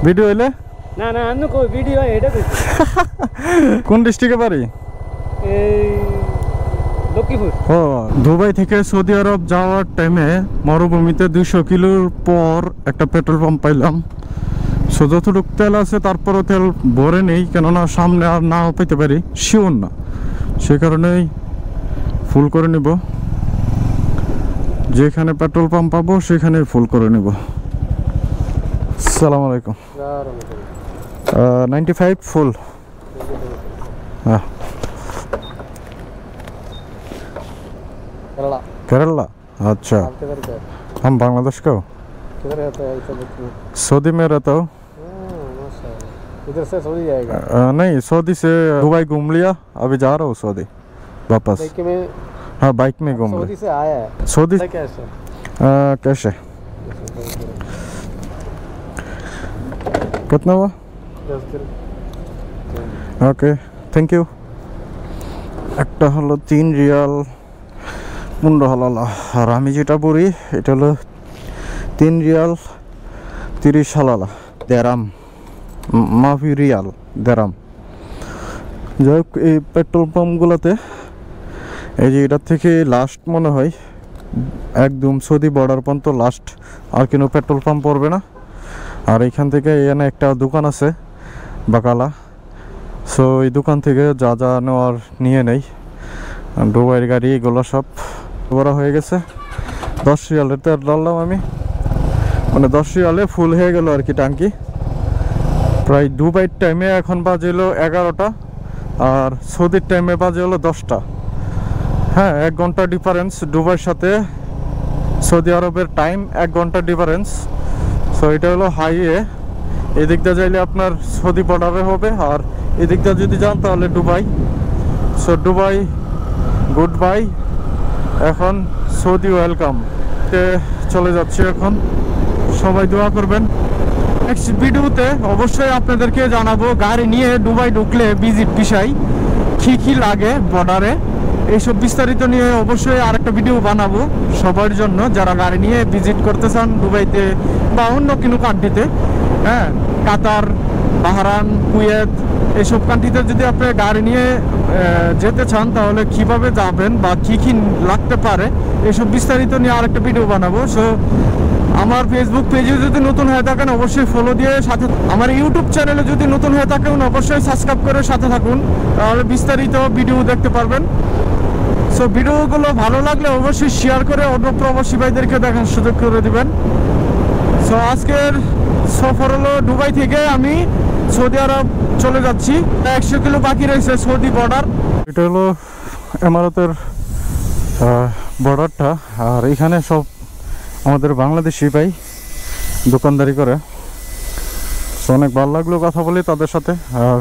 Video হইলে না না আমি কই ভিডিও এটা কইছি কোন ডিস্ট্রিক্টে বাড়ি? এই লক্ষ্মীপুর। ও দুবাই থেকে সৌদি আরব যাওয়ার টাইমে মরুভূমিতে 200 কিলোর পর একটা পেট্রোল পাম্প পাইলাম। সো যতটুকু তেল আছে তারপরও তেল ভরে নেই, কেননা সামনে আর নাও পেতে পারি, শিওর না, সে কারণেই ফুল করে নিব। যেখানে পেট্রোল পাম্প পাবো সেখানে ফুল করে নিব। আসসালামু আলাইকুম। 95 ফুল। हाँ केरला। अच्छा हम बांग्लादेश का हो। किधर रहता है ऐसा? सऊदी में रहता हूँ। इधर से सऊदी जाएगा? नहीं, सऊदी से दुबई घूम लिया, अभी जा रहा हूँ सऊदी वापस। बाइक में? हाँ बाइक में घूम लिया। सऊदी से आया है? सऊदी कैसे? कैसे कितना हुआ? 10 दिन। Okay thank you. একটা হলো 3 রিয়াল 15 হালালা, আর আমি যেটা পড়ি এটা হলো 3 রিয়াল 30 হালালা দেরাম, মাফি রিয়াল দেরাম। যাই হোক, এই পেট্রোল পাম্পগুলোতে এই যে এটার থেকে লাস্ট মনে হয় একদম সৌদি বর্ডার পর্যন্ত লাস্ট, আর কোনো পেট্রোল পাম্প পড়বে না। আর এখান থেকে এখানে একটা দোকান আছে বাকালা, সো এই দোকান থেকে যা যা নেওয়ার নিয়ে নেই। দুবাইয়ের গাড়ি এগুলো সব ভরা হয়ে গেছে। 10 রিয়ালের তেল ডাললাম আমি, মানে 10 রিয়ালে ফুল হয়ে গেল আর কি ট্যাঙ্কি। প্রায় দুবাইয়ের টাইমে এখন বাজে হলো 11টা, আর সৌদির টাইমে বাজে হলো 10টা। হ্যাঁ, 1 ঘন্টা ডিফারেন্স দুবাইয়ের সাথে সৌদি আরবের টাইম, 1 ঘন্টা ডিফারেন্স। সো এটা হলো হাইওয়ে, এদিক দিয়ে যাইলে আপনার সৌদি বর্ডারে হবে, আর এদিক দিয়ে যদি যান তাহলে Dubai. So Dubai good bye, এখন সৌদি ওয়েলকাম। চলে যাচ্ছি এখন, সবাই দোয়া করবেন। নেক্সট ভিডিওতে অবশ্যই আপনাদেরকে জানাবো গাড়ি নিয়ে দুবাই ঢুকলে ভিজিট বিষয় কী লাগে বর্ডারে, এইসব বিস্তারিত নিয়ে অবশ্যই আরেকটা ভিডিও বানাবো সবার জন্য যারা গাড়ি নিয়ে ভিজিট করতে চান দুবাইতে বা অন্য কোনো কান্ট্রিতে। হ্যাঁ, কাতার, বাহরান, কুয়েত, এইসব কান্ট্রিতে যদি আপনি গাড়ি নিয়ে যেতে চান তাহলে কিভাবে যাবেন বা কী কী লাগতে পারে এইসব বিস্তারিত নিয়ে আরেকটা ভিডিও বানাবো। সো আমার ফেসবুক পেজে যদি নতুন হয়ে থাকেন অবশ্যই ফলো দিয়ে সাথে, আমার ইউটিউব চ্যানেলে যদি নতুন হয়ে থাকেন অবশ্যই সাবস্ক্রাইব করে সাথে থাকুন, তাহলে বিস্তারিত ভিডিও দেখতে পারবেন। সো ভিডিওগুলো ভালো লাগলে অবশ্যই শেয়ার করে অন্য প্রবাসী ভাইদেরকে দেখার সুযোগ করে দিবেন। সো আজকের সফর হলো দুবাই থেকে আমি সৌদি আরব চলে যাচ্ছি। 100 কিলো বাকি রয়েছে সৌদি বর্ডার। এটা হলো ইমারাতের বর্ডারটা, আর এখানে সব আমাদের বাংলাদেশি ভাই দোকানদারি করে। তো অনেক ভালো লাগলো কথা বলি তাদের সাথে, আর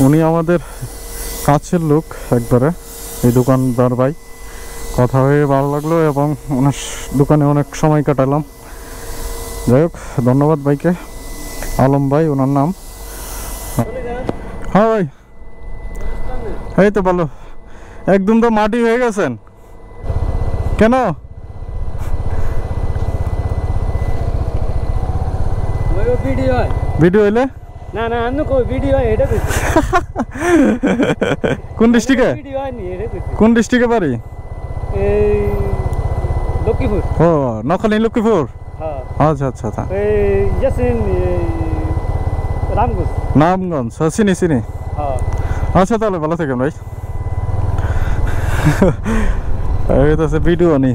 উনি আমাদের কাছের লোক একবারে, এই দোকানদার ভাই। কথা হয়ে ভালো লাগলো এবং ওনার দোকানে অনেক সময় কাটালাম। যাই হোক, ধন্যবাদ ভাইকে, আলম ভাই ওনার নাম। হ্যাঁ ভাই, এই তো ভালো। একদম তো মাটি হয়ে গেছেন কেন? ভিডিও হইলে না না আমি কই ভিডিও এটা কইছি কোন ডিস্ট্রিক্টে? ভিডিও হয়নি এটা কইছি। কোন ডিস্ট্রিক্টে বাড়ি? এই লক্ষ্মীপুর। ও নখালী লক্ষ্মীপুর। হ্যাঁ আচ্ছা আচ্ছা আচ্ছা। এই ইয়াসিন রামগঞ্জ। নামগঞ্জ, চিনি চিনি। হ্যাঁ আচ্ছা, তাহলে ভালো থাকেন ভাই। এই তো ভিডিও নেই।